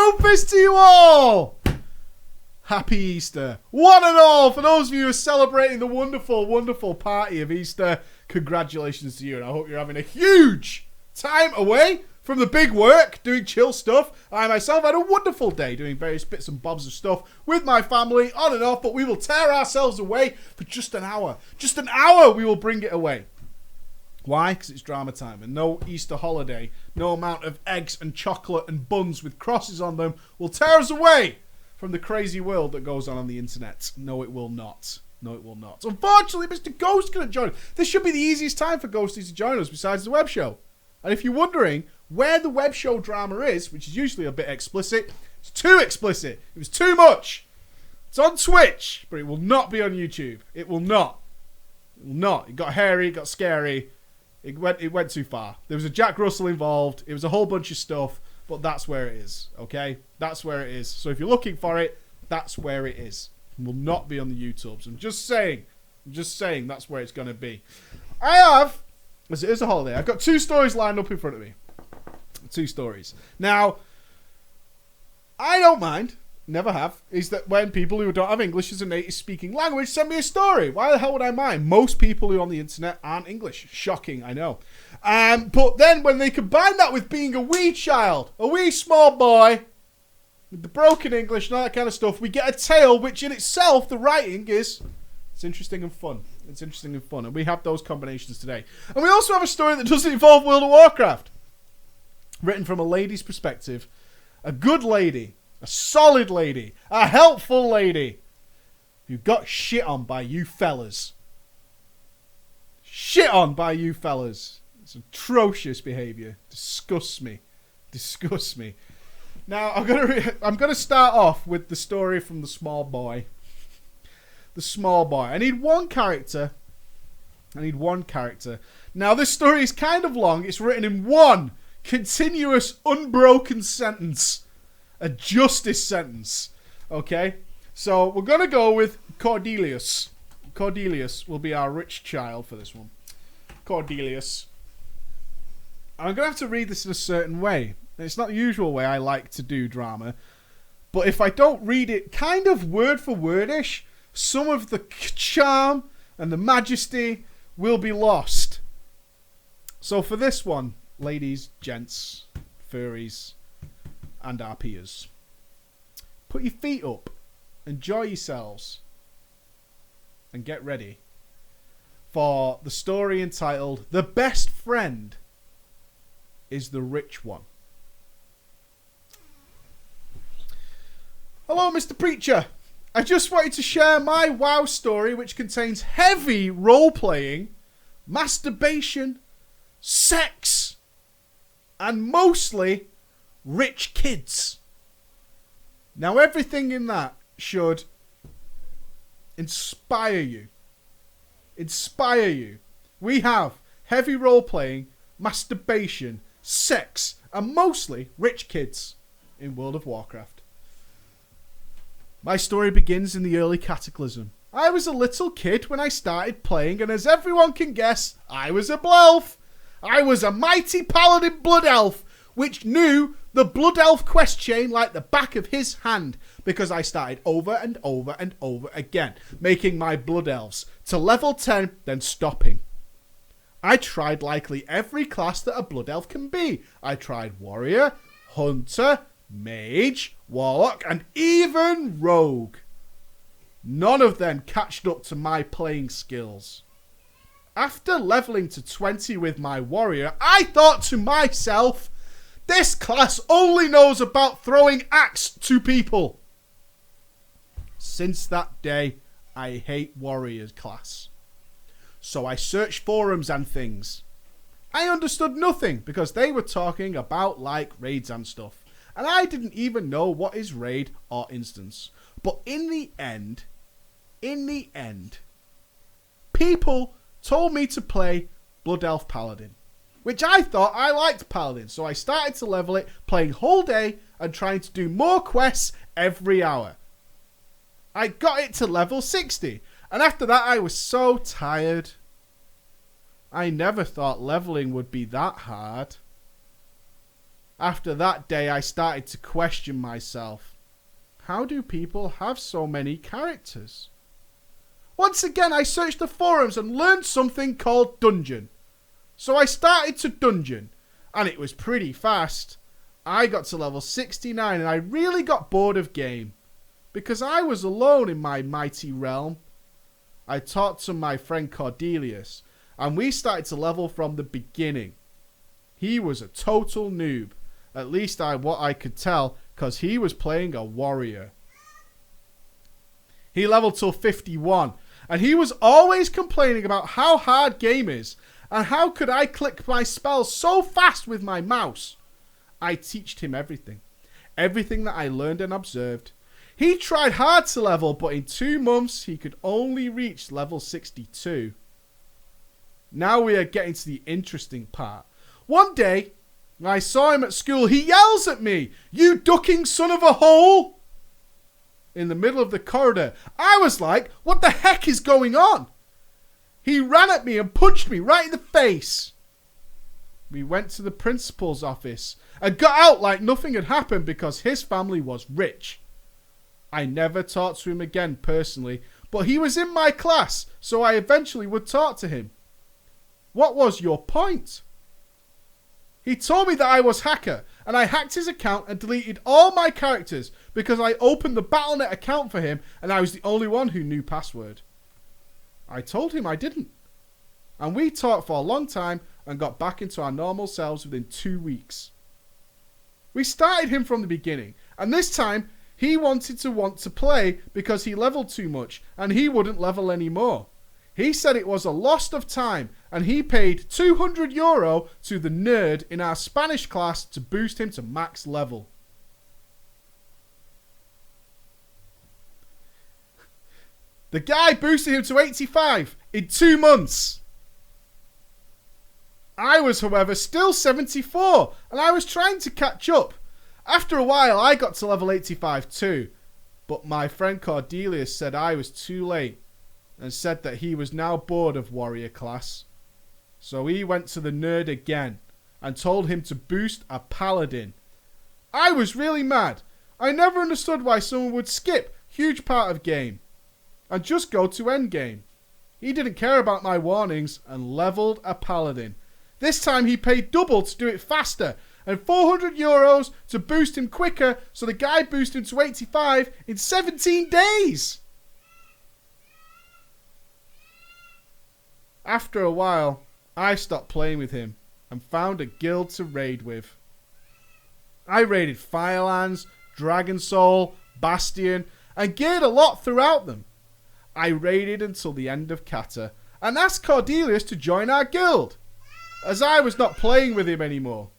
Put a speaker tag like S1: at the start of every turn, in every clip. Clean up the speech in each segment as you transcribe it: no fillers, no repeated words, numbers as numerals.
S1: Rufus to you all! Happy Easter. One and all, for those of you who are celebrating the wonderful, wonderful party of Easter, congratulations to you, and I hope you're having a huge time away from the big work, doing chill stuff. I myself had a wonderful day doing various bits and bobs of stuff with my family, on and off, but we will tear ourselves away for just an hour. Just an hour we will bring it away. Why? Because it's drama time, and no Easter holiday, no amount of eggs and chocolate and buns with crosses on them will tear us away from the crazy world that goes on the internet. No, it will not. No, it will not. Unfortunately, Mr. Ghost couldn't join us. This should be the easiest time for Ghosty to join us besides the web show. And if you're wondering where the web show drama is, which is usually a bit explicit, it's too explicit. It was too much. It's on Twitch, but it will not be on YouTube. It will not. It will not. It got hairy, it got scary. It went too far. There was a Jack Russell involved. It was a whole bunch of stuff, but that's where it is, okay? That's where it is. So if you're looking for it, that's where it is. It will not be on the YouTubes. I'm just saying that's where it's going to be. I have, as it is a holiday, I've got 2 stories lined up in front of me. 2 stories. Now, I don't mind, never have, is that when people who don't have English as a native speaking language send me a story. Why the hell would I mind? Most people who are on the internet aren't English. Shocking, I know. But then when they combine that with being a wee child, a wee small boy, with the broken English and all that kind of stuff, we get a tale which in itself, the writing is, it's interesting and fun. It's interesting and fun. And we have those combinations today. And we also have a story that doesn't involve World of Warcraft. Written from a lady's perspective. A good lady. A solid lady. A helpful lady. Who got shit on by you fellas. Shit on by you fellas. It's atrocious behaviour. Disgusts me. Disgusts me. Now, I'm gonna start off with the story from the small boy. The small boy. I need one character. Now, this story is kind of long. It's written in one continuous, unbroken sentence. A justice sentence. Okay? So, we're gonna go with Cordelius. Cordelius will be our rich child for this one. Cordelius. I'm gonna have to read this in a certain way. It's not the usual way I like to do drama. But if I don't read it kind of word for wordish, some of the charm and the majesty will be lost. So for this one, ladies, gents, furries, and our peers, put your feet up, enjoy yourselves, and get ready for the story entitled The Best Friend is the Rich One. Hello, Mr. Preacher. I just wanted to share my WoW story, which contains heavy role-playing, masturbation, sex, and mostly rich kids. Now, everything in that should inspire you. Inspire you. We have heavy role-playing, masturbation, sex, and mostly rich kids in World of Warcraft. My story begins in the early Cataclysm. I was a little kid when I started playing, and as everyone can guess, I was a Blood-Elf. I was a mighty paladin Blood-Elf, which knew the Blood-Elf quest chain like the back of his hand, because I started over and over and over again, making my Blood-Elves to level 10, then stopping. I tried likely every class that a Blood-Elf can be. I tried Warrior, Hunter, Mage, Warlock, and even Rogue. None of them catched up to my playing skills. After leveling to 20 with my Warrior, I thought to myself, this class only knows about throwing axe to people. Since that day, I hate Warriors class. So I searched forums and things. I understood nothing because they were talking about like raids and stuff. And I didn't even know what is raid or instance. But in the end, people told me to play Blood-Elf Paladin. Which I thought I liked Paladin. So I started to level it, playing whole day and trying to do more quests every hour. I got it to level 60. And after that I was so tired. I never thought leveling would be that hard. After that day, I started to question myself. How do people have so many characters? Once again, I searched the forums and learned something called dungeon. So I started to dungeon, and it was pretty fast. I got to level 69 and I really got bored of game, because I was alone in my mighty realm. I talked to my friend Cordelius, and we started to level from the beginning. He was a total noob, at least what I could tell, because he was playing a warrior. He leveled till 51, and he was always complaining about how hard game is, and how could I click my spells so fast with my mouse. I teached him everything. Everything that I learned and observed. He tried hard to level, but in 2 months he could only reach level 62. Now we are getting to the interesting part. One day, when I saw him at school, he yells at me, "You ducking son of a hole!" in the middle of the corridor. I was like, what the heck is going on? He ran at me and punched me right in the face. We went to the principal's office and got out like nothing had happened because his family was rich. I never talked to him again personally, but he was in my class, so I eventually would talk to him. What was your point? He told me that I was hacker, and I hacked his account and deleted all my characters because I opened the Battle.net account for him and I was the only one who knew password. I told him I didn't. And we talked for a long time and got back into our normal selves within 2 weeks. We started him from the beginning, and this time he wanted to play because he leveled too much and he wouldn't level anymore. He said it was a loss of time, and he paid €200 to the nerd in our Spanish class to boost him to max level. The guy boosted him to 85 in 2 months. I was, however, still 74, and I was trying to catch up. After a while, I got to level 85 too, but my friend Cordelius said I was too late, and said that he was now bored of warrior class. So he went to the nerd again, and told him to boost a paladin. I was really mad. I never understood why someone would skip huge part of game, and just go to endgame. He didn't care about my warnings, and leveled a paladin. This time he paid double to do it faster, and €400 to boost him quicker, so the guy boosted him to 85 in 17 days. After a while, I stopped playing with him and found a guild to raid with. I raided Firelands, Dragon Soul, Bastion, and geared a lot throughout them. I raided until the end of Kata and asked Cordelius to join our guild, as I was not playing with him anymore.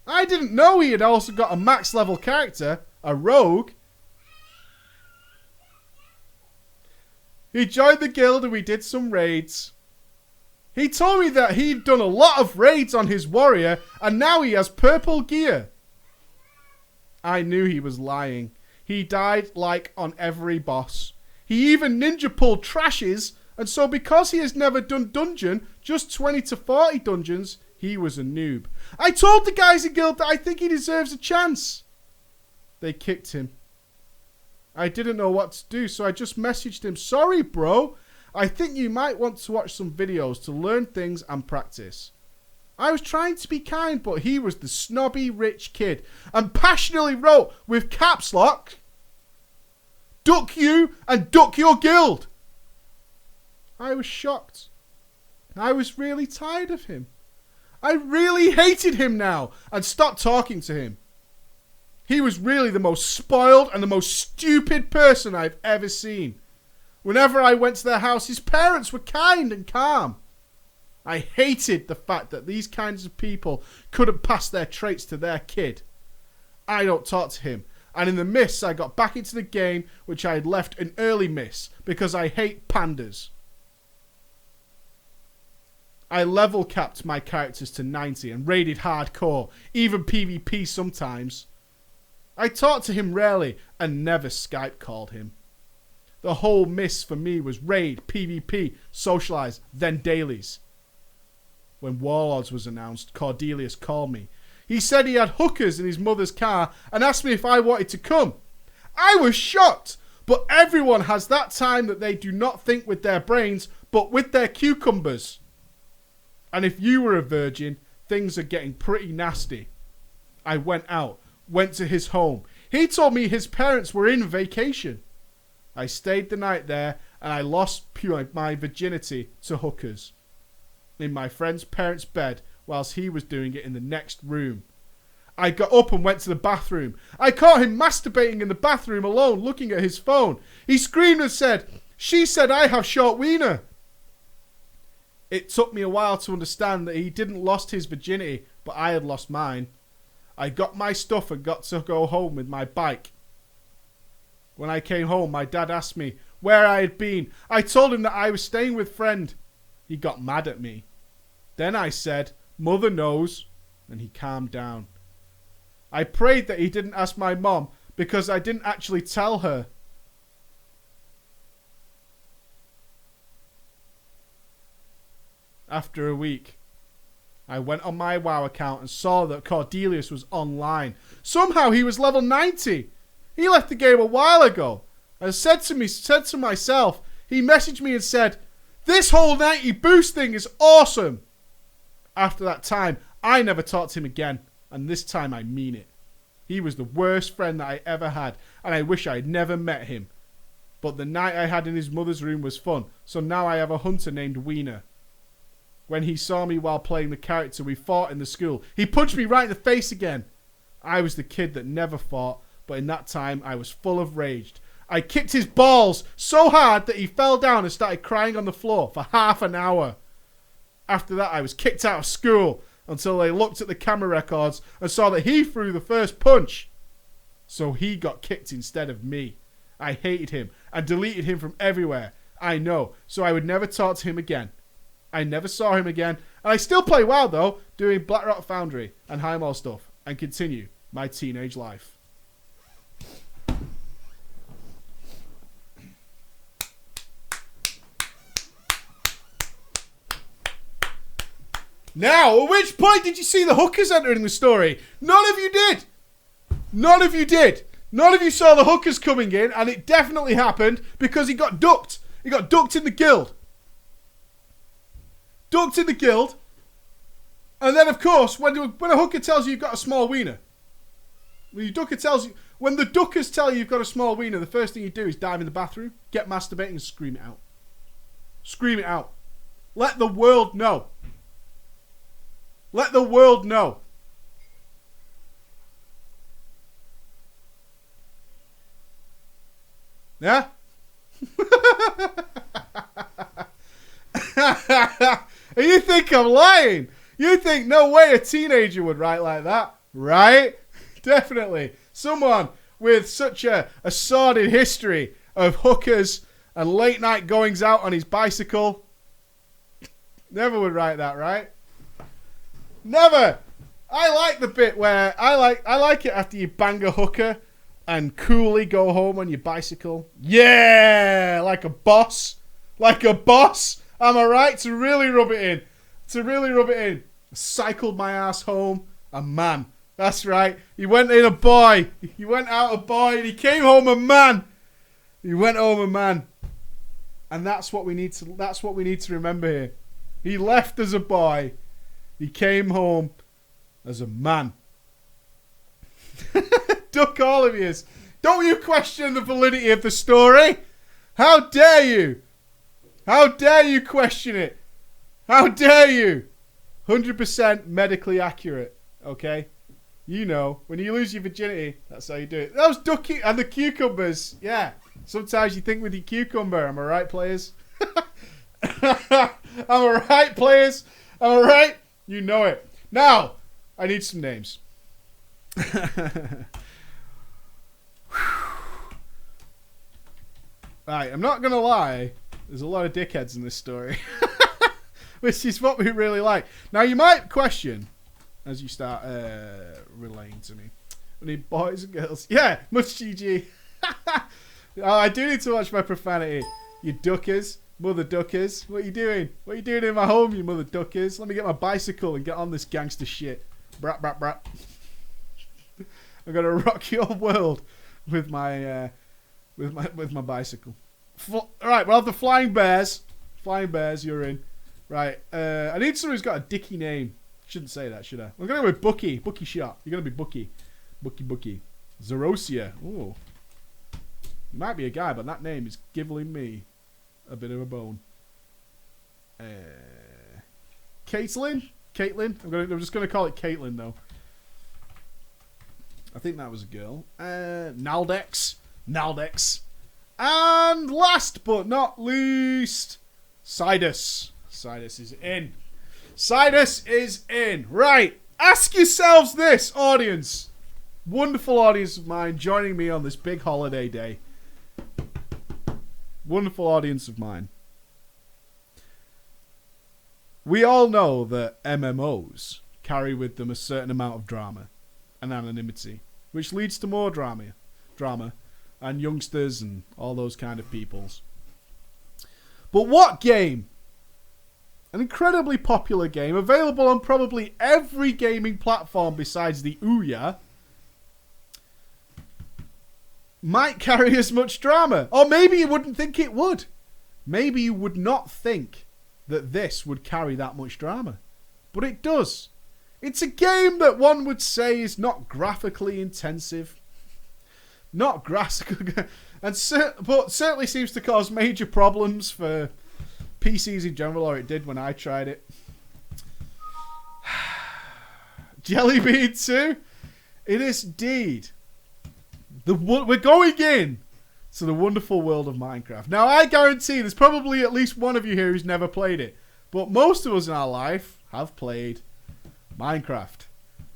S1: I didn't know he had also got a max level character, a rogue. He joined the guild and we did some raids. He told me that he'd done a lot of raids on his warrior and now he has purple gear. I knew he was lying. He died like on every boss. He even ninja pulled trashes, and so because he has never done dungeon, just 20 to 40 dungeons, he was a noob. I told the guys in guild that I think he deserves a chance. They kicked him. I didn't know what to do, so I just messaged him, "Sorry, bro. I think you might want to watch some videos to learn things and practice." I was trying to be kind, but he was the snobby rich kid and passionately wrote with caps lock, "Duck you and duck your guild." I was shocked. I was really tired of him. I really hated him now and stopped talking to him. He was really the most spoiled and the most stupid person I've ever seen. Whenever I went to their house, his parents were kind and calm. I hated the fact that these kinds of people couldn't pass their traits to their kid. I don't talk to him, and in the miss I got back into the game, which I had left an early miss because I hate pandas. I level capped my characters to 90 and raided hardcore, even PvP sometimes. I talked to him rarely and never Skype called him. The whole miss for me was raid, PvP, socialise, then dailies. When Warlords was announced, Cordelius called me. He said he had hookers in his mother's car and asked me if I wanted to come. I was shocked, but everyone has that time that they do not think with their brains, but with their cucumbers. And if you were a virgin, things are getting pretty nasty. I went out, went to his home. He told me his parents were in vacation. I stayed the night there and I lost my virginity to hookers in my friend's parents' bed whilst he was doing it in the next room. I got up and went to the bathroom. I caught him masturbating in the bathroom alone, looking at his phone. He screamed and said, "She said I have short wiener." It took me a while to understand that he didn't lost his virginity, but I had lost mine. I got my stuff and got to go home with my bike. When I came home, my dad asked me where I had been. I told him that I was staying with a friend. He got mad at me. Then I said, "Mother knows," and he calmed down. I prayed that he didn't ask my mom because I didn't actually tell her. After a week, I went on my WoW account and saw that Cordelius was online. Somehow he was level 90. He left the game a while ago. I said to myself, he messaged me and said, "This whole 90 boost thing is awesome." After that time, I never talked to him again, and this time I mean it. He was the worst friend that I ever had, and I wish I had never met him. But the night I had in his mother's room was fun, so now I have a hunter named Wiener. When he saw me while playing the character we fought in the school, he punched me right in the face again. I was the kid that never fought, but in that time I was full of rage. I kicked his balls so hard that he fell down and started crying on the floor for half an hour. After that, I was kicked out of school until they looked at the camera records and saw that he threw the first punch. So he got kicked instead of me. I hated him and deleted him from everywhere. I know, so I would never talk to him again. I never saw him again, and I still play WoW though, doing Blackrock Foundry and Highmaul stuff, and continue my teenage life. Now, at which point did you see the hookers entering the story? None of you did. None of you did. None of you saw the hookers coming in, and it definitely happened because he got ducked. He got ducked in the guild. Ducked in the guild. And then, of course, when a hooker tells you you've got a small wiener, when the duckers tell you you've got a small wiener, the first thing you do is dive in the bathroom, get masturbating, and scream it out. Scream it out. Let the world know. Let the world know. Yeah? And you think I'm lying? You think no way a teenager would write like that, right? Definitely. Someone with such a sordid history of hookers and late night goings out on his bicycle never would write that, right? Never. I like the bit where I like it after you bang a hooker and coolly go home on your bicycle. Yeah, like a boss. Like a boss. Am I right? To really rub it in. I cycled my ass home a man. That's right. He went in a boy. He went out a boy and he came home a man. He went home a man. And that's what we need to remember here. He left as a boy. He came home as a man. Duck all of yous. Don't you question the validity of the story? How dare you? How dare you question it? How dare you? 100% medically accurate. Okay? You know, when you lose your virginity, that's how you do it. Those ducky and the cucumbers. Yeah. Sometimes you think with your cucumber. Am I right, players? Am I right, players? Am I right? You know it. Now, I need some names. Right, I'm not going to lie. There's a lot of dickheads in this story. Which is what we really like. Now, you might question, as you start relaying to me, we need boys and girls. Yeah, much GG. Oh, I do need to watch my profanity. You duckers. Mother duckers. What are you doing? What are you doing in my home, you mother duckers? Let me get my bicycle and get on this gangster shit. Brat, brat, brat. I'm gonna rock your world with my bicycle. Alright, we'll have the flying bears. Flying bears, you're in. Right. I need someone who's got a dicky name. Shouldn't say that, should I? We're gonna go with Bucky. Bucky Shot. You're gonna be Bucky. Bucky. Zerosia. Ooh. You might be a guy, but that name is giving me a bit of a bone. Caitlin? I'm just gonna call it Caitlin though. I think that was a girl. Naldex. And last but not least, Sidus. Sidus is in. Right. Ask yourselves this, audience. Wonderful audience of mine joining me on this big holiday day. Wonderful audience of mine. We all know that MMOs carry with them a certain amount of drama and anonymity, which leads to more drama, and youngsters and all those kind of peoples. But what game, an incredibly popular game, available on probably every gaming platform besides the Ouya, might carry as much drama? Or maybe you wouldn't think it would. Maybe you would not think that this would carry that much drama. But it does. It's a game that one would say is not graphically intensive. Not graphical. But certainly seems to cause major problems for PCs in general, or it did when I tried it. Jellybean 2? It is indeed. We're going in to the wonderful world of Minecraft. Now, I guarantee there's probably at least one of you here who's never played it. But most of us in our life have played Minecraft.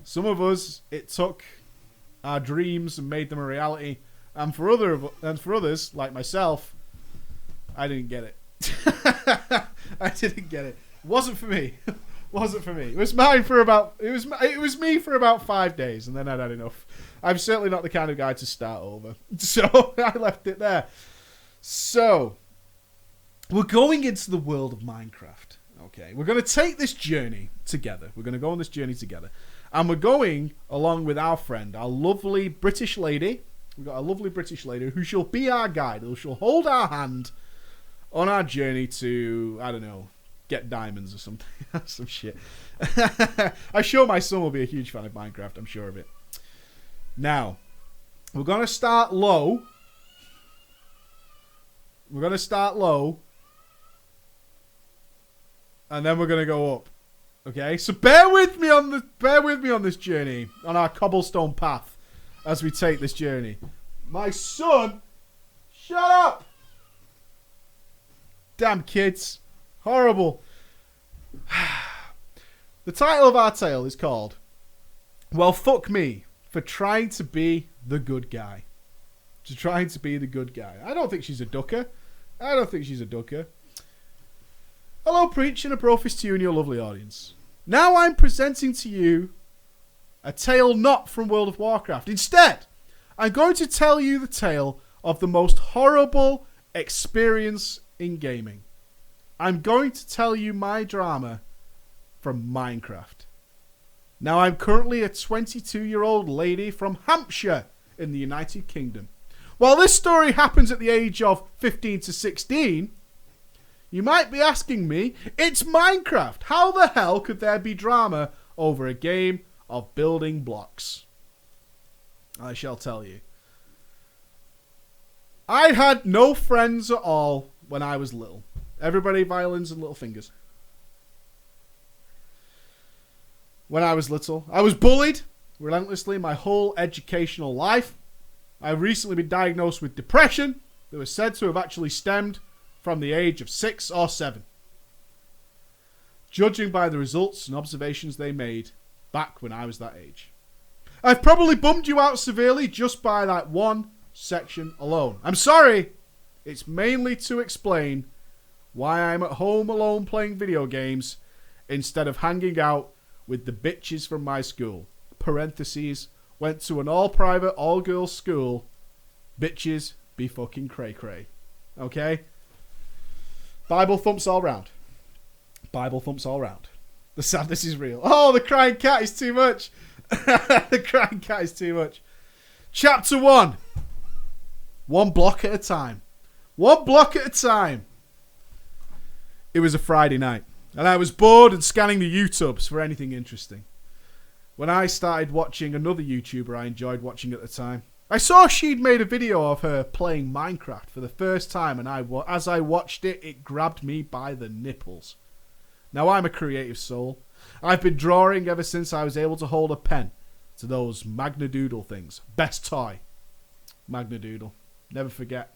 S1: Some of us, it took our dreams and made them a reality. And for others, like myself, I didn't get it. I didn't get it. It wasn't for me. It was mine for about... It was me for about 5 days, and then I'd had enough. I'm certainly not the kind of guy to start over. So, I left it there. So, we're going into the world of Minecraft. Okay, we're going to take this journey together. We're going to go on this journey together. And we're going along with our friend, our lovely British lady. We've got a lovely British lady who shall be our guide. Who shall hold our hand on our journey to, I don't know, get diamonds or something. Some shit. I'm sure my son will be a huge fan of Minecraft. I'm sure of it. Now, we're going to start low. And then we're going to go up. Okay? So bear with me on this journey, on our cobblestone path, as we take this journey. My son, shut up! Damn kids. Horrible. The title of our tale is called, Well, Fuck Me for Trying to Be the Good Guy. I don't think she's a ducker. Hello, Preach, and a brofist to you and your lovely audience. Now I'm presenting to you a tale not from World of Warcraft. Instead, I'm going to tell you the tale of the most horrible experience in gaming. I'm going to tell you my drama from Minecraft. Now, I'm currently a 22-year-old lady from Hampshire in the United Kingdom. While this story happens at the age of 15 to 16, you might be asking me, it's Minecraft. How the hell could there be drama over a game of building blocks? I shall tell you. I had no friends at all when I was little. Everybody violins and little fingers. When I was little, I was bullied relentlessly my whole educational life. I've recently been diagnosed with depression that was said to have actually stemmed from the age of 6 or 7. Judging by the results and observations they made back when I was that age. I've probably bummed you out severely just by that one section alone. I'm sorry. It's mainly to explain why I'm at home alone playing video games instead of hanging out with the bitches from my school. Parentheses, went to an all-private, all-girls school. Bitches be fucking cray-cray. Okay? Bible thumps all round. The sadness is real. Oh, the crying cat is too much. The crying cat is too much. Chapter 1. One block at a time. One block at a time. It was a Friday night, and I was bored and scanning the YouTubes for anything interesting. When I started watching another YouTuber I enjoyed watching at the time, I saw she'd made a video of her playing Minecraft for the first time, and as I watched it, it grabbed me by the nipples. Now, I'm a creative soul. I've been drawing ever since I was able to hold a pen to those Magnadoodle things. Best toy. Magnadoodle. Never forget.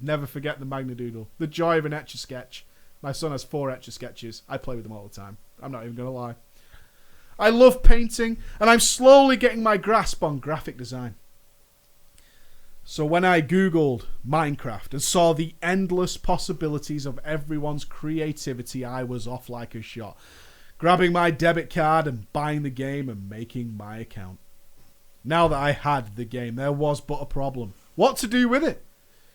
S1: Never forget the Magnadoodle. The joy of an Etch-a-Sketch. My son has 4 Etch-a-Sketches. I play with them all the time. I'm not even going to lie. I love painting, and I'm slowly getting my grasp on graphic design. So when I googled Minecraft and saw the endless possibilities of everyone's creativity, I was off like a shot, grabbing my debit card and buying the game and making my account. Now that I had the game, there was but a problem. What to do with it?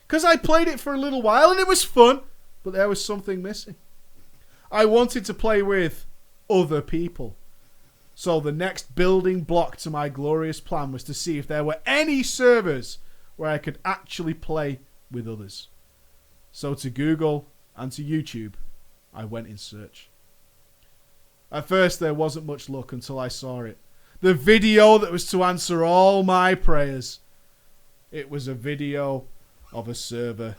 S1: Because I played it for a little while and it was fun, but there was something missing. I wanted to play with other people. So the next building block to my glorious plan was to see if there were any servers where I could actually play with others. So to Google and to YouTube, I went in search. At first there wasn't much luck until I saw it. The video that was to answer all my prayers. It was a video of a server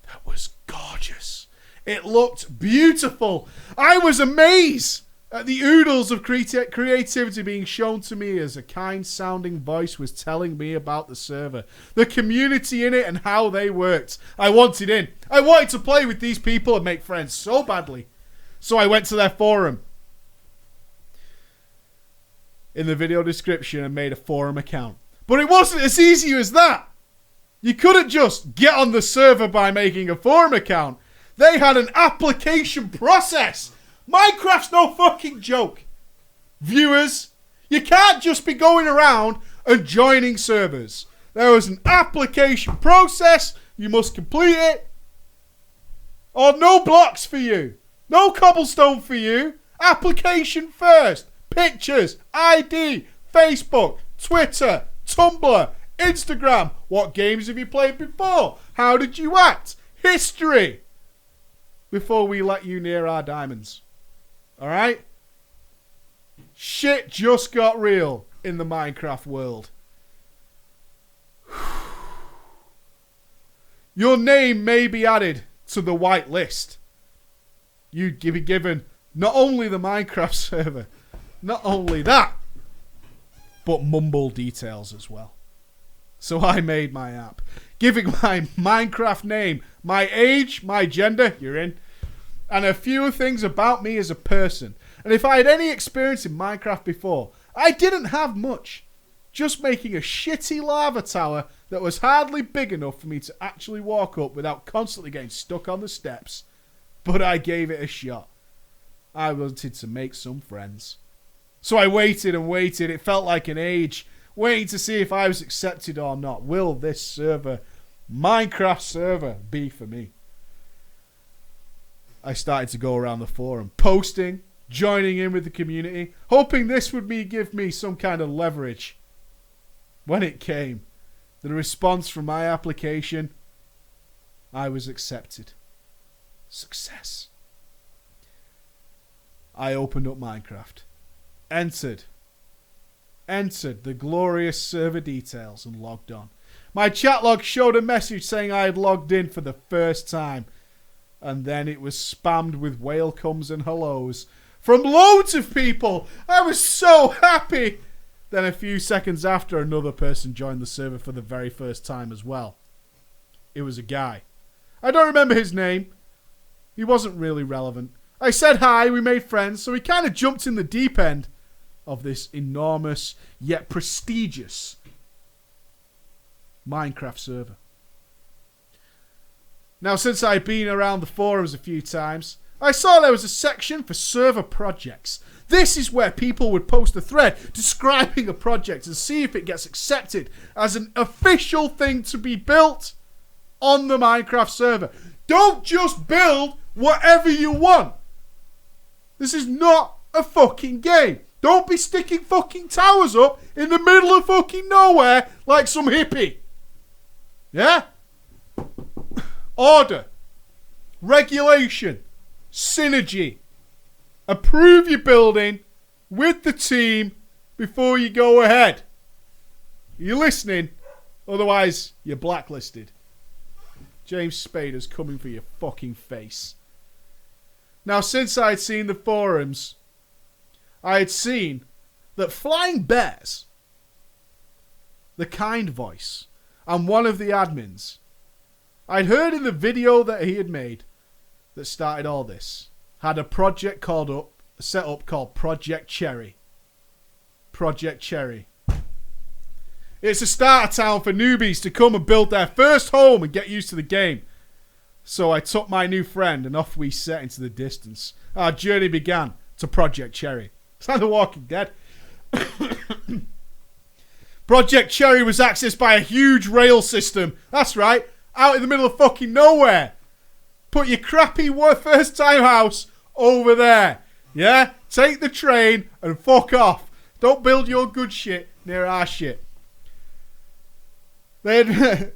S1: that was gorgeous. It looked beautiful. I was amazed at the oodles of creativity being shown to me as a kind-sounding voice was telling me about the server, the community in it, and how they worked. I wanted in. I wanted to play with these people and make friends so badly. So I went to their forum in the video description and made a forum account. But it wasn't as easy as that. You couldn't just get on the server by making a forum account. They had an application process. Minecraft's no fucking joke. Viewers, you can't just be going around and joining servers. There was an application process. You must complete it. Or no blocks for you. No cobblestone for you. Application first. Pictures, ID, Facebook, Twitter, Tumblr, Instagram. What games have you played before? How did you act? History. Before we let you near our diamonds. Alright? Shit just got real in the Minecraft world. Your name may be added to the white list. You'd be given not only the Minecraft server, not only that, but mumble details as well. So I made my app, giving my Minecraft name, my age, my gender, you're in, and a few things about me as a person. And if I had any experience in Minecraft before, I didn't have much. Just making a shitty lava tower that was hardly big enough for me to actually walk up without constantly getting stuck on the steps. But I gave it a shot. I wanted to make some friends. So I waited and waited. It felt like an age, waiting to see if I was accepted or not. Will this server, Minecraft server, be for me? I started to go around the forum, posting, joining in with the community, hoping this would give me some kind of leverage. When it came, the response from my application, I was accepted. Success. I opened up Minecraft, entered the glorious server details and logged on. My chat log showed a message saying I had logged in for the first time. And then it was spammed with welcomes and hellos from loads of people. I was so happy. Then a few seconds after, another person joined the server for the very first time as well. It was a guy. I don't remember his name. He wasn't really relevant. I said hi, we made friends, so he kind of jumped in the deep end of this enormous yet prestigious Minecraft server. Now, since I'd been around the forums a few times, I saw there was a section for server projects. This is where people would post a thread describing a project and see if it gets accepted as an official thing to be built on the Minecraft server. Don't just build whatever you want. This is not a fucking game. Don't be sticking fucking towers up in the middle of fucking nowhere like some hippie. Yeah? Order. Regulation. Synergy. Approve your building with the team before you go ahead. Are you listening? Otherwise, you're blacklisted. James Spader's coming for your fucking face. Now, since I had seen the forums, I had seen that Flying Bears, the kind voice, and one of the admins, I'd heard in the video that he had made that started all this, had a project set up called Project Cherry. Project Cherry. It's a starter town for newbies to come and build their first home and get used to the game. So I took my new friend and off we set into the distance. Our journey began to Project Cherry. It's like The Walking Dead. Project Cherry was accessed by a huge rail system. That's right, out in the middle of fucking nowhere. Put your crappy first time house over there. Yeah? Take the train and fuck off. Don't build your good shit near our shit. The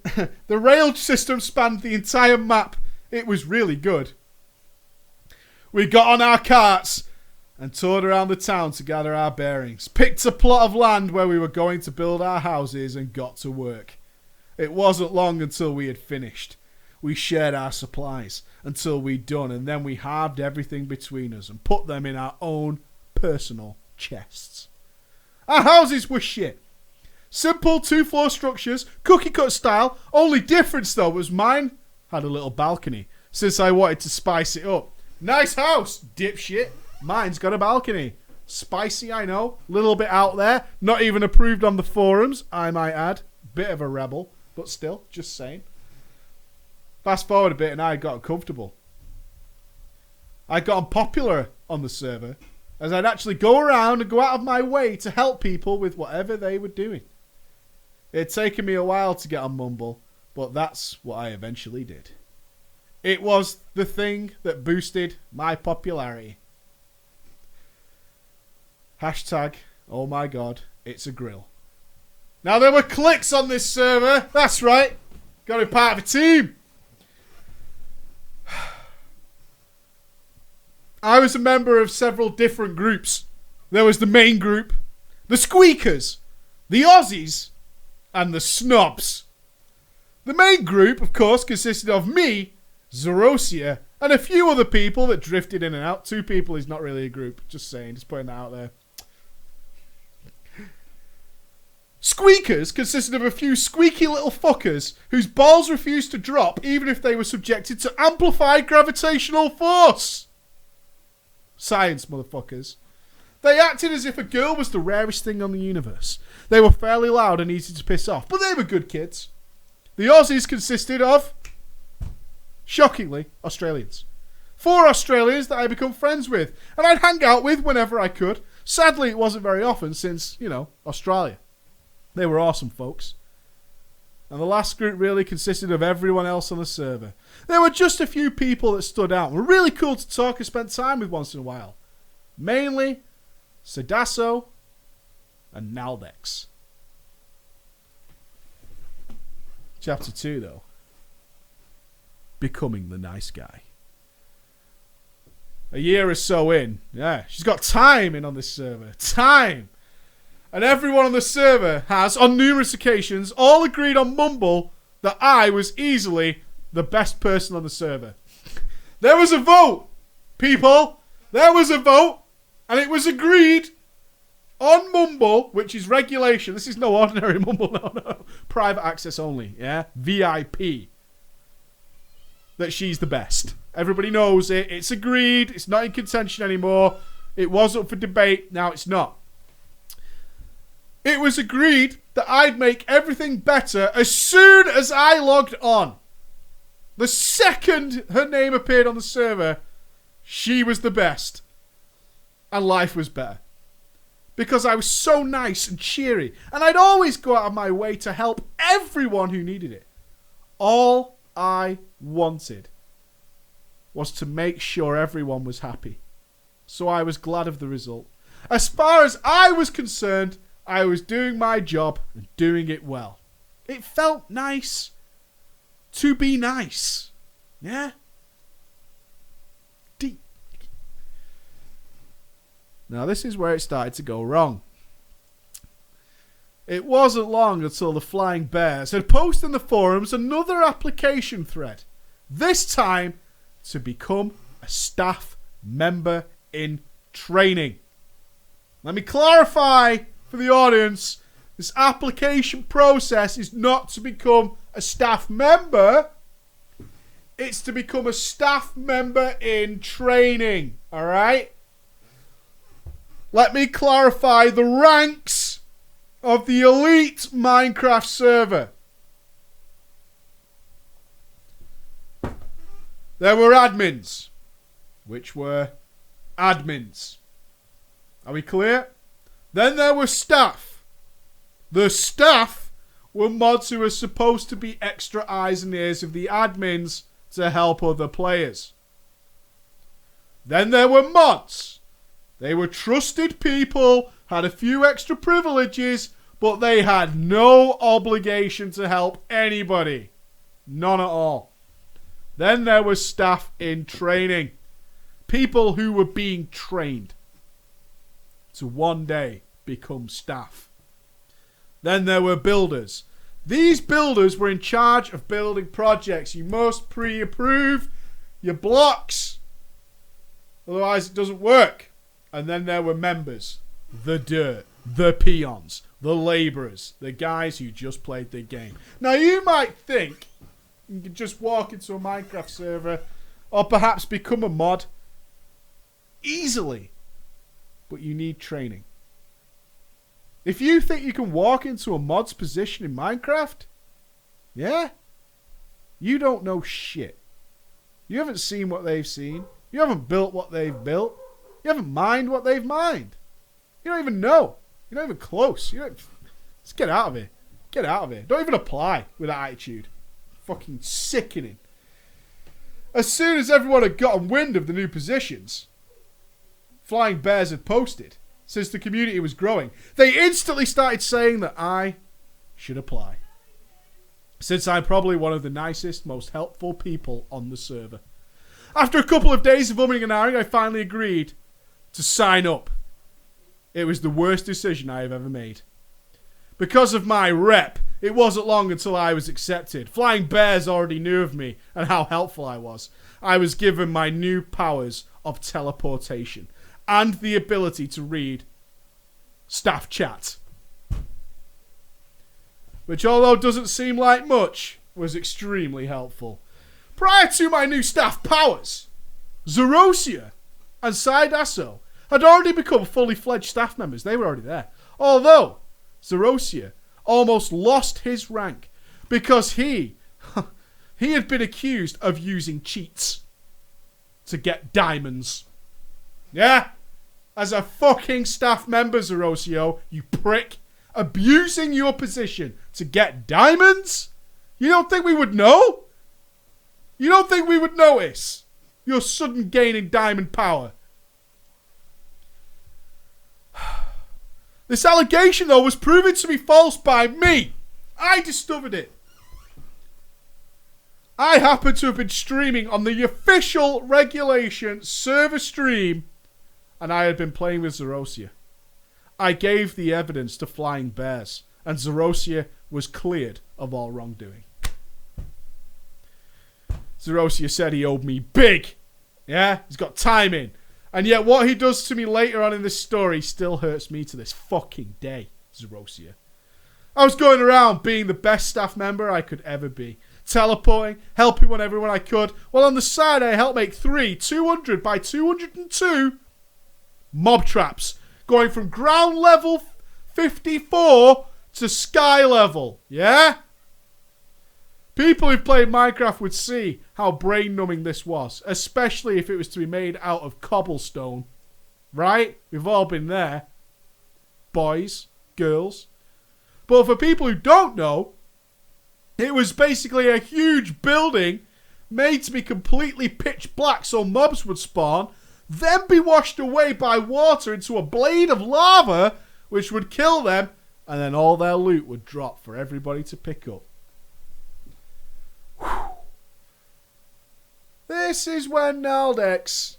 S1: rail system spanned the entire map. It was really good. We got on our carts and toured around the town to gather our bearings. Picked a plot of land where we were going to build our houses and got to work. It wasn't long until we had finished. We shared our supplies until we'd done, and then we halved everything between us and put them in our own personal chests. Our houses were shit. Simple 2-floor structures, cookie cut style. Only difference though was mine had a little balcony, since I wanted to spice it up. Nice house, dipshit. Mine's got a balcony. Spicy, I know. Little bit out there. Not even approved on the forums, I might add. Bit of a rebel, but still, just saying. Fast forward a bit and I got uncomfortable. I got unpopular on the server, as I'd actually go around and go out of my way to help people with whatever they were doing. It had taken me a while to get on Mumble, but that's what I eventually did. It was the thing that boosted my popularity. Hashtag, oh my god, it's a grill. Now there were cliques on this server, that's right. Got to be part of a team. I was a member of several different groups. There was the main group, the Squeakers, the Aussies, and the Snobs. The main group, of course, consisted of me, Zerosia, and a few other people that drifted in and out. 2 people is not really a group, just saying, just putting that out there. Squeakers consisted of a few squeaky little fuckers whose balls refused to drop even if they were subjected to amplified gravitational force. Science, motherfuckers. They acted as if a girl was the rarest thing on the universe. They were fairly loud and easy to piss off, but they were good kids. The Aussies consisted of, shockingly, Australians. 4 Australians that I become friends with, and I'd hang out with whenever I could. Sadly, it wasn't very often since, Australia. They were awesome folks. And the last group really consisted of everyone else on the server. There were just a few people that stood out and were really cool to talk and spend time with once in a while. Mainly, Sedasso and Naldex. Chapter 2, though. Becoming the nice guy. A year or so in, she's got time in on this server. Time! And everyone on the server has, on numerous occasions, all agreed on Mumble that I was easily the best person on the server. There was a vote, people. There was a vote, and it was agreed on Mumble, which is regulation. This is no ordinary Mumble, no. Private access only, yeah? VIP. That she's the best. Everybody knows it. It's agreed. It's not in contention anymore. It was up for debate. Now it's not. It was agreed that I'd make everything better as soon as I logged on. The second her name appeared on the server, she was the best. And life was better. Because I was so nice and cheery. And I'd always go out of my way to help everyone who needed it. All I wanted was to make sure everyone was happy. so I was glad of the result. As far as I was concerned, I was doing my job and doing it well. It felt nice to be nice. Yeah? Deep. Now this is where it started to go wrong. It wasn't long until the Flying Bears had posted in the forums another application thread. This time to become a staff member in training. Let me clarify for the audience, this application process is not to become a staff member. It's to become a staff member in training. Alright? Let me clarify the ranks of the elite Minecraft server. There were admins, which were admins. Are we clear? Then there were staff. The staff were mods who were supposed to be extra eyes and ears of the admins to help other players. Then there were mods. They were trusted people, had a few extra privileges, but they had no obligation to help anybody. None at all. Then there was staff in training. People who were being trained to one day become staff. Then there were builders. These builders were in charge of building projects. You must pre-approve your blocks, otherwise it doesn't work. And then there were members. The dirt, the peons, the labourers, the guys who just played the game. Now you might think you can just walk into a Minecraft server or perhaps become a mod easily, but you need training. If you think you can walk into a mod's position in Minecraft, yeah, you don't know shit. You haven't seen what they've seen. You haven't built what they've built. You haven't mined what they've mined. You don't even know. You're not even close. Just get out of here. Get out of here. Don't even apply with that attitude. Fucking sickening. As soon as everyone had gotten wind of the new positions Flying Bears had posted, since the community was growing, they instantly started saying that I should apply. Since I'm probably one of the nicest, most helpful people on the server. After a couple of days of umming and ahhing, I finally agreed to sign up. It was the worst decision I have ever made. Because of my rep, it wasn't long until I was accepted. Flying Bears already knew of me and how helpful I was. I was given my new powers of teleportation and the ability to read staff chat. Which, although doesn't seem like much, was extremely helpful. Prior to my new staff powers, Zerosia and Sidasso had already become fully fledged staff members. They were already there. Although Zerosia almost lost his rank because he had been accused of using cheats to get diamonds. Yeah? As a fucking staff member, Zerosio, you prick, abusing your position to get diamonds? You don't think we would know? You don't think we would notice your sudden gain in diamond power? This allegation, though, was proven to be false by me. I discovered it. I happen to have been streaming on the official regulation server stream, and I had been playing with Zerosia. I gave the evidence to Flying Bears, and Zerosia was cleared of all wrongdoing. Zerosia said he owed me big. Yeah, he's got time in. And yet what he does to me later on in this story still hurts me to this fucking day, Zerosia. I was going around being the best staff member I could ever be. Teleporting, helping whenever I could. While on the side I helped make 3 200 by 202 mob traps. Going from ground level 54 to sky level. Yeah? People who've played Minecraft would see how brain-numbing this was. Especially if it was to be made out of cobblestone. Right? We've all been there. Boys, girls. But for people who don't know, it was basically a huge building made to be completely pitch black so mobs would spawn. then be washed away by water into a blade of lava, which would kill them, and then all their loot would drop for everybody to pick up. Whew. This is when Naldex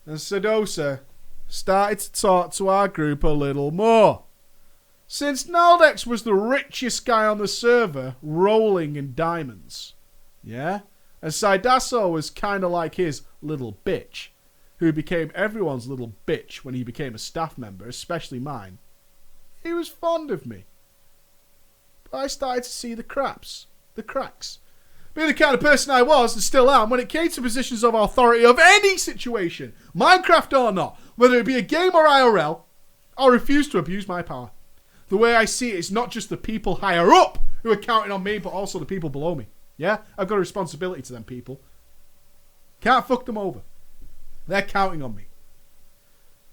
S1: and Sedosa started to talk to our group a little more. Since Naldex was the richest guy on the server, rolling in diamonds. Yeah? And Saidasso was kind of like his little bitch, who became everyone's little bitch when he became a staff member, especially mine. He was fond of me. But I started to see the cracks. Being the kind of person I was, and still am, when it came to positions of authority of any situation, Minecraft or not, whether it be a game or IRL, I'll refuse to abuse my power. The way I see it, it's not just the people higher up who are counting on me, but also the people below me. Yeah? I've got a responsibility to them people. Can't fuck them over. They're counting on me.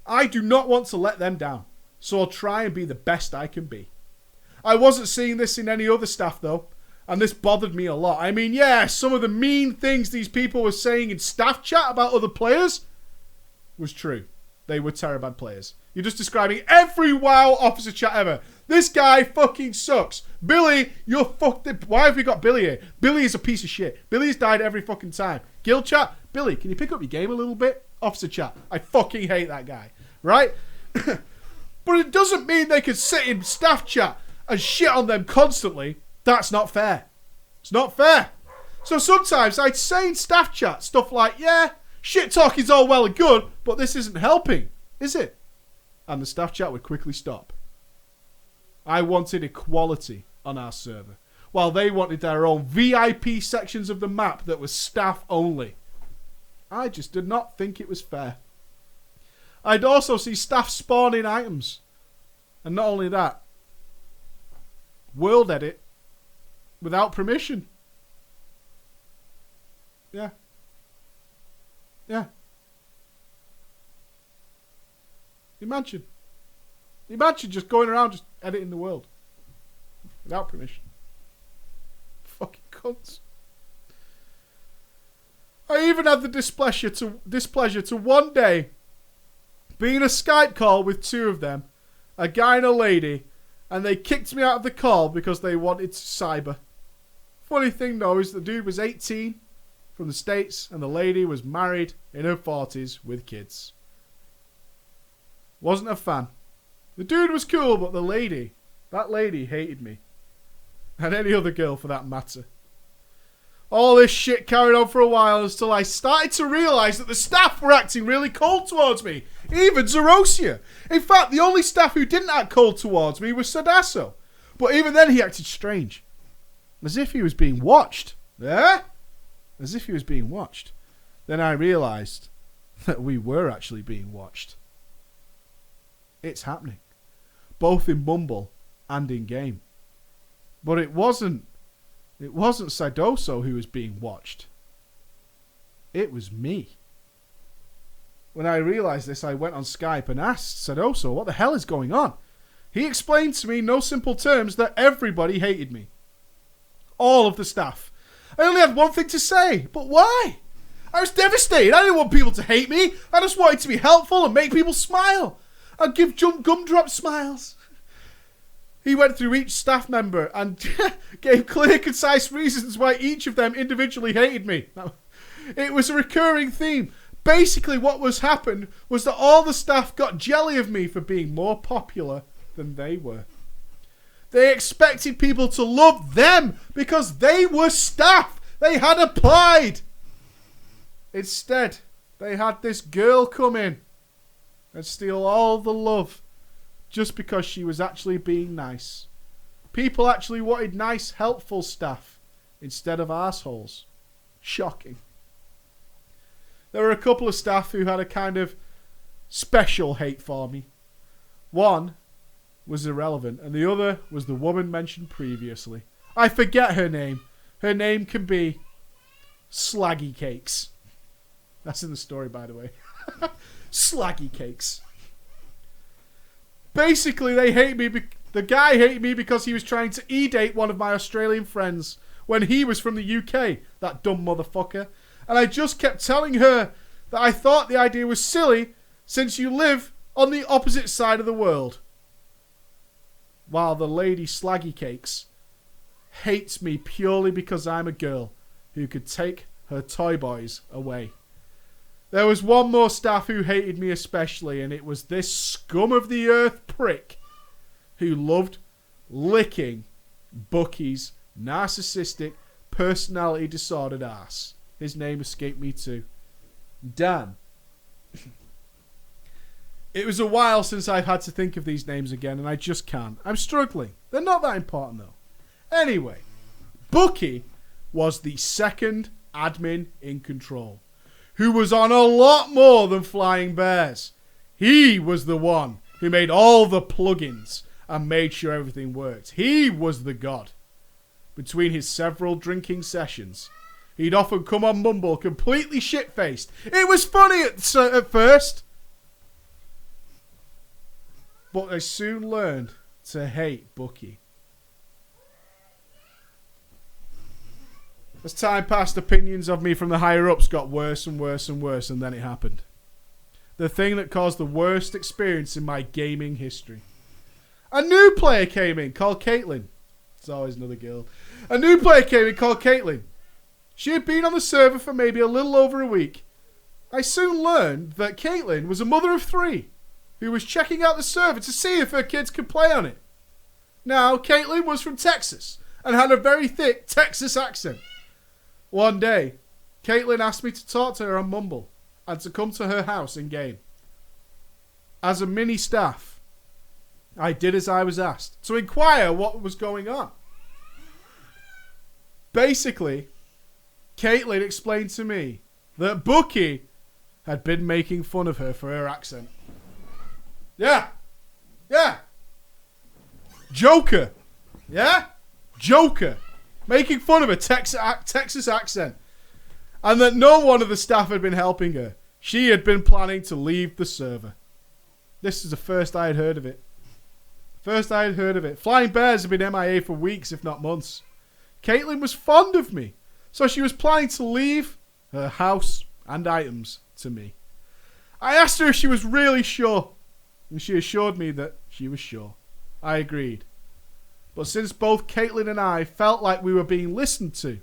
S1: I do not want to let them down, so I'll try and be the best I can be. I wasn't seeing this in any other staff, though, and this bothered me a lot. I mean, yeah, some of the mean things these people were saying in staff chat about other players was true. They were terrible players. You're just describing every WoW officer chat ever. This guy fucking sucks. Billy, you're fucked up. Why have we got Billy here? Billy is a piece of shit. Billy's died every fucking time. Guild chat, Billy, can you pick up your game a little bit? Officer chat, I fucking hate that guy. Right? But it doesn't mean they can sit in staff chat and shit on them constantly. That's not fair. It's not fair. So sometimes I'd say in staff chat stuff like, yeah, shit talk is all well and good, but this isn't helping, is it? And the staff chat would quickly stop. I wanted equality on our server, while they wanted their own VIP sections of the map that was staff only. I just did not think it was fair. I'd also see staff spawning items. And not only that, world edit without permission. Yeah. Yeah. Imagine just going around just editing the world without permission. Fucking cunts. I even had the displeasure to one day be in a Skype call with two of them, a guy and a lady, and they kicked me out of the call because they wanted to cyber. Funny thing though is the dude was 18 from the States and the lady was married in her 40s with kids. Wasn't a fan. The dude was cool, but that lady hated me. And any other girl for that matter. All this shit carried on for a while until I started to realise that the staff were acting really cold towards me. Even Zerosia. In fact, the only staff who didn't act cold towards me was Sadasso. But even then he acted strange. As if he was being watched. Yeah? As if he was being watched. Then I realised that we were actually being watched. It's happening. Both in Mumble and in game. But it wasn't Saidoso who was being watched. It was me. When I realised this, I went on Skype and asked Saidoso what the hell is going on. He explained to me in no simple terms that everybody hated me. All of the staff. I only had one thing to say, but why? I was devastated. I didn't want people to hate me. I just wanted to be helpful and make people smile. I'd give gumdrop smiles. He went through each staff member and gave clear, concise reasons why each of them individually hated me. It was a recurring theme. Basically what was happened was that all the staff got jelly of me for being more popular than they were. They expected people to love them because they were staff. They had applied. Instead, they had this girl come in and steal all the love just because she was actually being nice. People actually wanted nice, helpful staff instead of assholes. Shocking. There were a couple of staff who had a kind of special hate for me. One was irrelevant, and the other was the woman mentioned previously. I forget her name. Her name can be Slaggy Cakes. That's in the story, by the way. Slaggy Cakes. Basically, they hate me. The guy hated me because he was trying to e-date one of my Australian friends when he was from the UK. That dumb motherfucker. And I just kept telling her that I thought the idea was silly since you live on the opposite side of the world. While the lady Slaggy Cakes hates me purely because I'm a girl who could take her toy boys away. There was one more staff who hated me especially, and it was this scum of the earth prick who loved licking Bucky's narcissistic, personality disordered ass. His name escaped me too. Dan. It was a while since I've had to think of these names again, and I just can't. I'm struggling. They're not that important though. Anyway, Bucky was the second admin in control, who was on a lot more than Flying Bears. He was the one who made all the plugins and made sure everything worked. He was the god. Between his several drinking sessions, he'd often come on Mumble completely shit-faced. It was funny at first, but I soon learned to hate Bucky. As time passed, opinions of me from the higher-ups got worse and worse and worse, and then it happened. The thing that caused the worst experience in my gaming history. A new player came in called Caitlin. It's always another girl. A new player came in called Caitlin. She had been on the server for maybe a little over a week. I soon learned that Caitlin was a mother of 3 who was checking out the server to see if her kids could play on it. Now, Caitlin was from Texas and had a very thick Texas accent. One day, Caitlin asked me to talk to her on Mumble and to come to her house in game. As a mini staff, I did as I was asked to inquire what was going on. Basically, Caitlin explained to me that Bucky had been making fun of her for her accent. Yeah. Joker. Yeah? Joker. Making fun of a Texas accent. And that no one of the staff had been helping her. She had been planning to leave the server. This is the first I had heard of it. Flying Bears had been MIA for weeks, if not months. Caitlin was fond of me, so she was planning to leave her house and items to me. I asked her if she was really sure, and she assured me that she was sure. I agreed. But since both Caitlin and I felt like we were being listened to,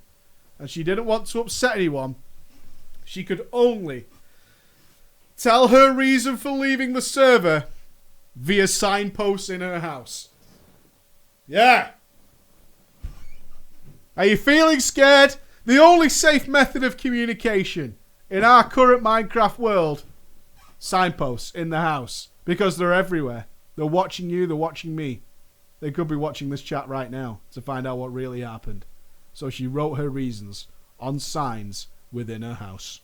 S1: and she didn't want to upset anyone, she could only tell her reason for leaving the server via signposts in her house. Yeah. Are you feeling scared? The only safe method of communication in our current Minecraft world, signposts in the house, because they're everywhere. They're watching you, they're watching me. They could be watching this chat right now to find out what really happened. So she wrote her reasons on signs within her house.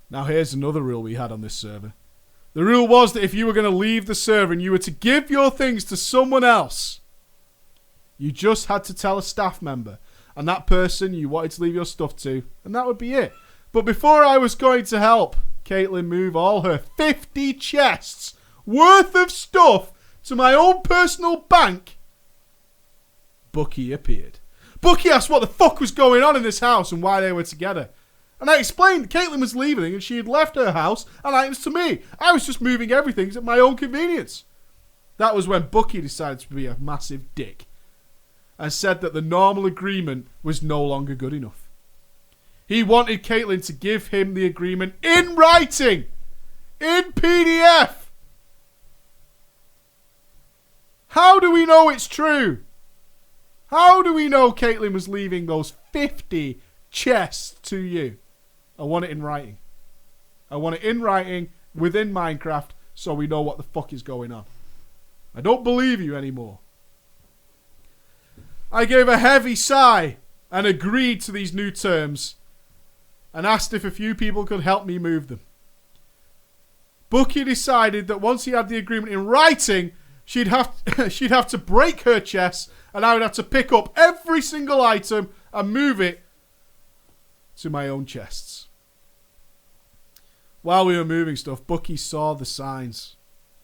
S1: Now here's another rule we had on this server. The rule was that if you were going to leave the server and you were to give your things to someone else, you just had to tell a staff member and that person you wanted to leave your stuff to, and that would be it. But before I was going to help Caitlin move all her 50 chests worth of stuff to my own personal bank, Bucky appeared. Bucky asked what the fuck was going on in this house and why they were together. And I explained Caitlin was leaving and she had left her house and items to me. I was just moving everything at my own convenience. That was when Bucky decided to be a massive dick and said that the normal agreement was no longer good enough. He wanted Caitlin to give him the agreement in writing, in PDF. How do we know it's true? How do we know Caitlin was leaving those 50 chests to you? I want it in writing. I want it in writing within Minecraft so we know what the fuck is going on. I don't believe you anymore. I gave a heavy sigh and agreed to these new terms and asked if a few people could help me move them. Bucky decided that once he had the agreement in writing, she'd have to break her chest and I would have to pick up every single item and move it to my own chests. While we were moving stuff, Bucky saw the signs.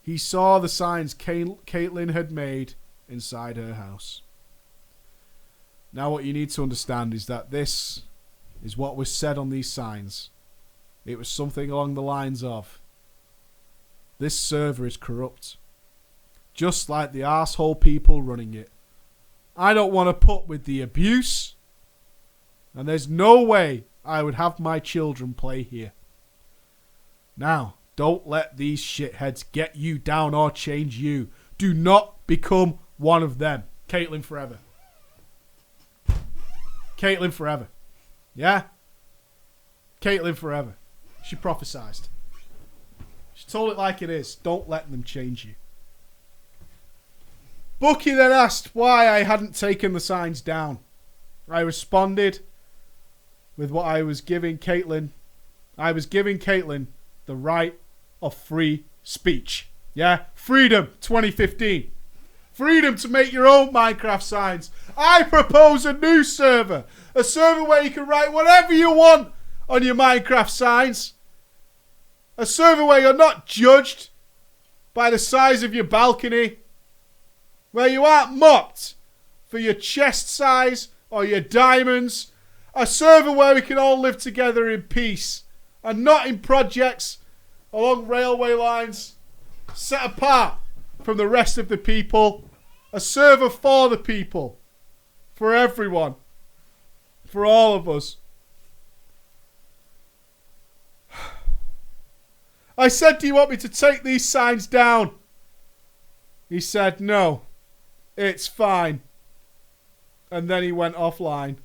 S1: He saw the signs Caitlin had made inside her house. Now what you need to understand is that this is what was said on these signs. It was something along the lines of, this server is corrupt. Just like the arsehole people running it. I don't want to put with the abuse. And there's no way I would have my children play here. Now, don't let these shitheads get you down or change you. Do not become one of them. Caitlyn forever. Caitlyn forever. Yeah? Caitlyn forever. She prophesized. She told it like it is. Don't let them change you. Bucky then asked why I hadn't taken the signs down. I responded with what I was giving Caitlyn. I was giving Caitlyn the right of free speech. Yeah? Freedom 2015. Freedom to make your own Minecraft signs. I propose a new server. A server where you can write whatever you want on your Minecraft signs. A server where you're not judged by the size of your balcony. Where you aren't mocked for your chest size or your diamonds. A server where we can all live together in peace. And not in projects along railway lines. Set apart from the rest of the people. A server for the people. For everyone. For all of us. I said, do you want me to take these signs down? He said, no. It's fine. And then he went offline.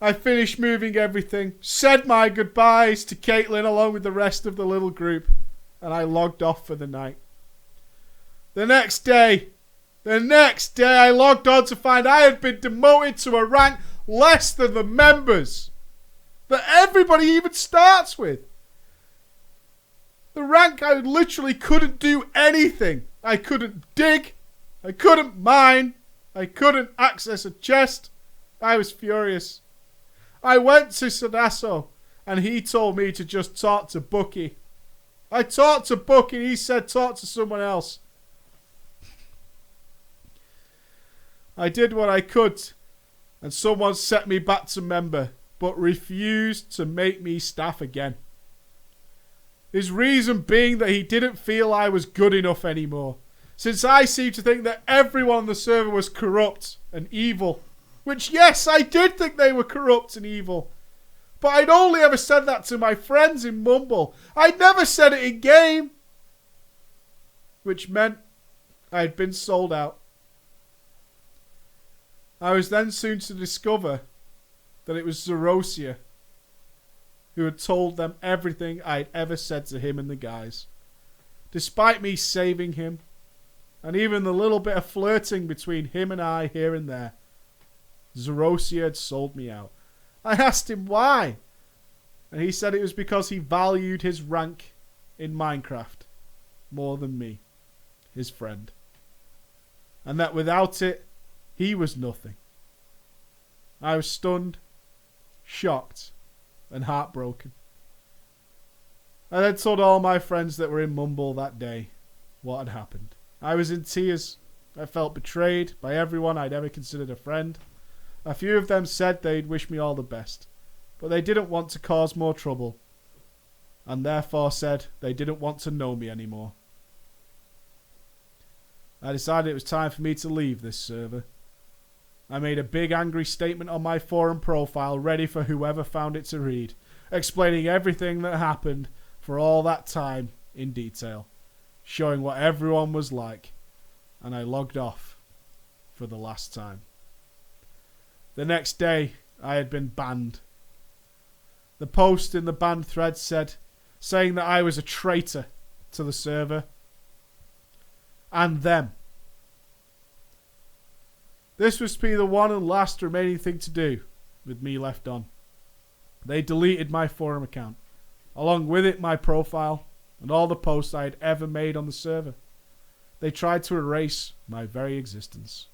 S1: I finished moving everything. Said my goodbyes to Caitlyn along with the rest of the little group. And I logged off for the night. The next day I logged on to find I had been demoted to a rank less than the members that everybody even starts with. The rank I literally couldn't do anything. I couldn't dig. I couldn't mine. I couldn't access a chest. I was furious. I went to Sadasso and he told me to just talk to Bucky. I talked to Bucky and he said talk to someone else. I did what I could and someone set me back to member but refused to make me staff again. His reason being that he didn't feel I was good enough anymore. Since I seemed to think that everyone on the server was corrupt and evil. Which, yes, I did think they were corrupt and evil. But I'd only ever said that to my friends in Mumble. I'd never said it in game. Which meant I'd been sold out. I was then soon to discover that it was Zerosia who had told them everything I'd ever said to him and the guys. Despite me saving him, and even the little bit of flirting between him and I here and there, Zerosia had sold me out. I asked him why, and he said it was because he valued his rank in Minecraft more than me, his friend. And that without it, he was nothing. I was stunned, shocked, and heartbroken. I then told all my friends that were in Mumble that day what had happened. I was in tears. I felt betrayed by everyone I'd ever considered a friend. A few of them said they'd wish me all the best, but they didn't want to cause more trouble, and therefore said they didn't want to know me anymore. I decided it was time for me to leave this server. I made a big angry statement on my forum profile ready for whoever found it to read, explaining everything that happened for all that time in detail, showing what everyone was like, and I logged off for the last time. The next day, I had been banned. The post in the banned thread said, saying that I was a traitor to the server and them. This was to be the one and last remaining thing to do with me left on. They deleted my forum account, along with it my profile and all the posts I had ever made on the server. They tried to erase my very existence.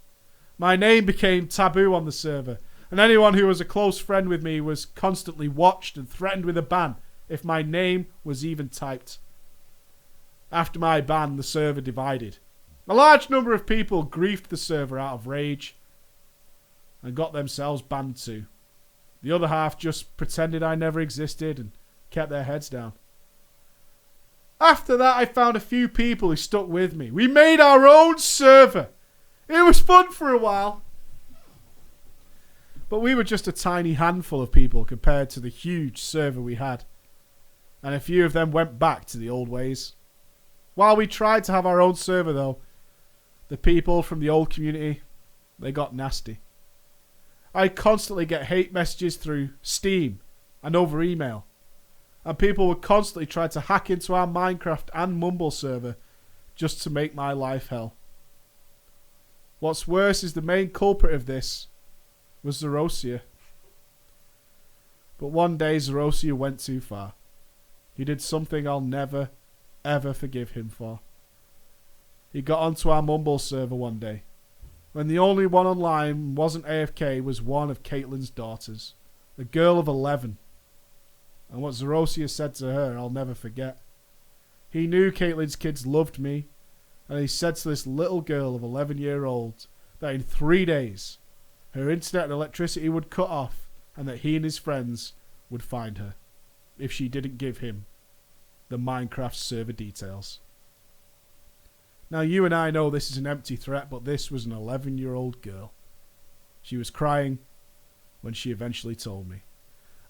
S1: My name became taboo on the server, and anyone who was a close friend with me was constantly watched and threatened with a ban if my name was even typed. After my ban, the server divided. A large number of people griefed the server out of rage. and got themselves banned too. The other half just pretended I never existed and kept their heads down. After that, I found a few people who stuck with me. We made our own server. It was fun for a while. But we were just a tiny handful of people compared to the huge server we had. And a few of them went back to the old ways. While we tried to have our own server though, the people from the old community, they got nasty. I constantly get hate messages through Steam and over email. And people would constantly try to hack into our Minecraft and Mumble server just to make my life hell. What's worse is the main culprit of this was Zerosia. But one day Zerosia went too far. He did something I'll never, ever forgive him for. He got onto our Mumble server one day, when the only one online wasn't AFK was one of Caitlin's daughters, a girl of 11. And what Zerosia said to her, I'll never forget. He knew Caitlin's kids loved me, and he said to this little girl of 11-year-old that in 3 days, her internet and electricity would cut off, and that he and his friends would find her, if she didn't give him the Minecraft server details. Now you and I know this is an empty threat, but this was an 11-year-old girl. She was crying when she eventually told me.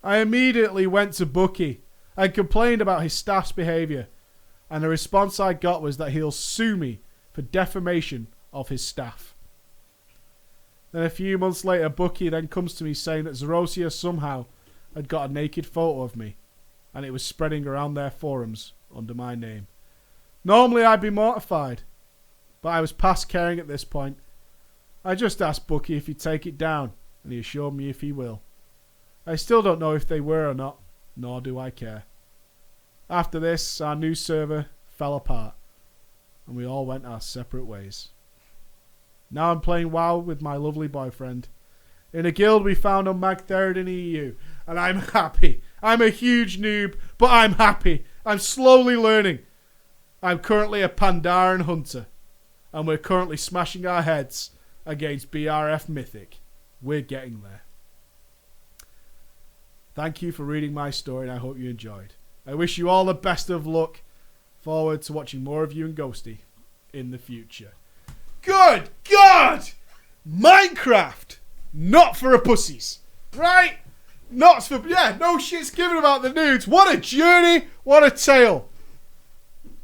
S1: I immediately went to Bucky and complained about his staff's behaviour, and the response I got was that he'll sue me for defamation of his staff. Then a few months later, Bucky then comes to me saying that Zerosia somehow had got a naked photo of me, and it was spreading around their forums under my name. Normally I'd be mortified, but I was past caring at this point. I just asked Bucky if he'd take it down, and he assured me if he will. I still don't know if they were or not, nor do I care. After this, our new server fell apart, and we all went our separate ways. Now I'm playing WoW with my lovely boyfriend, in a guild we found on Magtheridon EU, and I'm happy. I'm a huge noob, but I'm happy. I'm slowly learning. I'm currently a Pandaren hunter, and we're currently smashing our heads against BRF Mythic. We're getting there. Thank you for reading my story, and I hope you enjoyed. I wish you all the best of luck. Forward to watching more of you and Ghosty in the future. Good God! Minecraft! Not for a pussies. Right? Not for... Yeah, no shit's given about the nudes. What a journey. What a tale.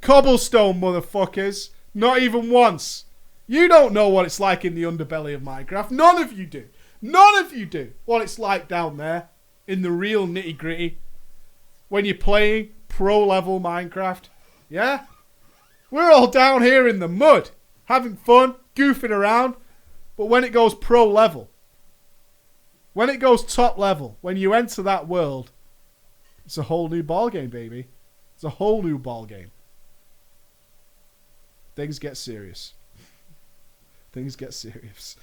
S1: Cobblestone, motherfuckers. Not even once. You don't know what it's like in the underbelly of Minecraft. None of you do. None of you do. What it's like down there. In the real nitty gritty. When you're playing pro level Minecraft. Yeah? We're all down here in the mud. Having fun. Goofing around. But when it goes pro level. When it goes top level. When you enter that world. It's a whole new ballgame, baby. It's a whole new ballgame. Things get serious. Things get serious.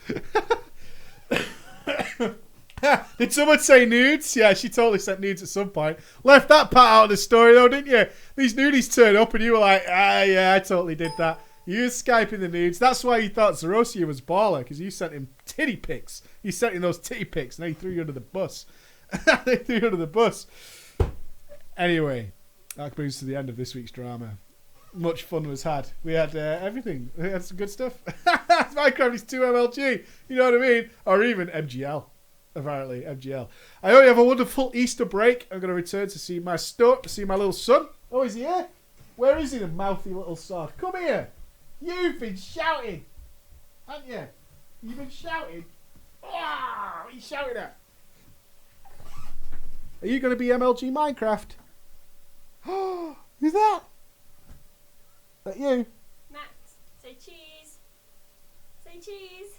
S1: Did someone say nudes? Yeah, she totally sent nudes at some point. Left that part out of the story though, didn't you? These nudies turned up and you were like, yeah, I totally did that. You were Skyping the nudes. That's why you thought Zerosia was baller, because you sent him titty pics. You sent him those titty pics and then he threw you under the bus. They threw you under the bus. Anyway, that brings us to the end of this week's drama. Much fun was had. We had everything. We had some good stuff. Minecraft is 2MLG. You know what I mean? Or even MGL. Apparently, MGL. I hope you have a wonderful Easter break. I'm going to return to see my see my little son. Oh, is he here? Where is he, the mouthy little sod? Come here. You've been shouting. Haven't you? You've been shouting. Ah, what are you shouting at? Are you going to be MLG Minecraft? Oh, who's that? Is that you?
S2: Max, say cheese. Say cheese.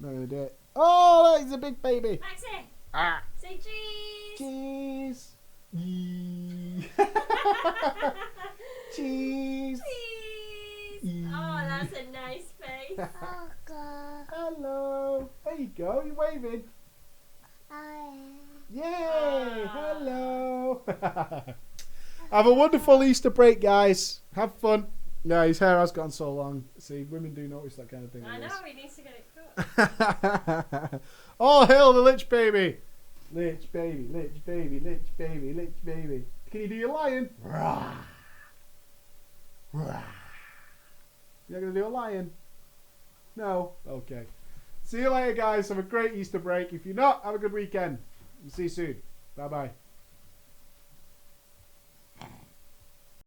S1: No, they do it. Oh, he's a big baby.
S2: Maxie,
S1: Ah.
S2: say cheese.
S1: Cheese. Yee. Cheese.
S2: Cheese. Oh, that's a nice face.
S1: Hello. There you go. You're waving. Yay. Hello. Have a wonderful Easter break, guys. Have fun. Yeah, his hair has gotten so long. See, women do notice that kind of thing.
S2: I know, he needs to get it cut.
S1: All hail the Lich baby. Lich baby, Lich baby, Lich baby, Lich baby. Can you do your lion? Rah. Rah. You're not going to do a lion? No? Okay. See you later, guys. Have a great Easter break. If you're not, have a good weekend. See you soon. Bye-bye.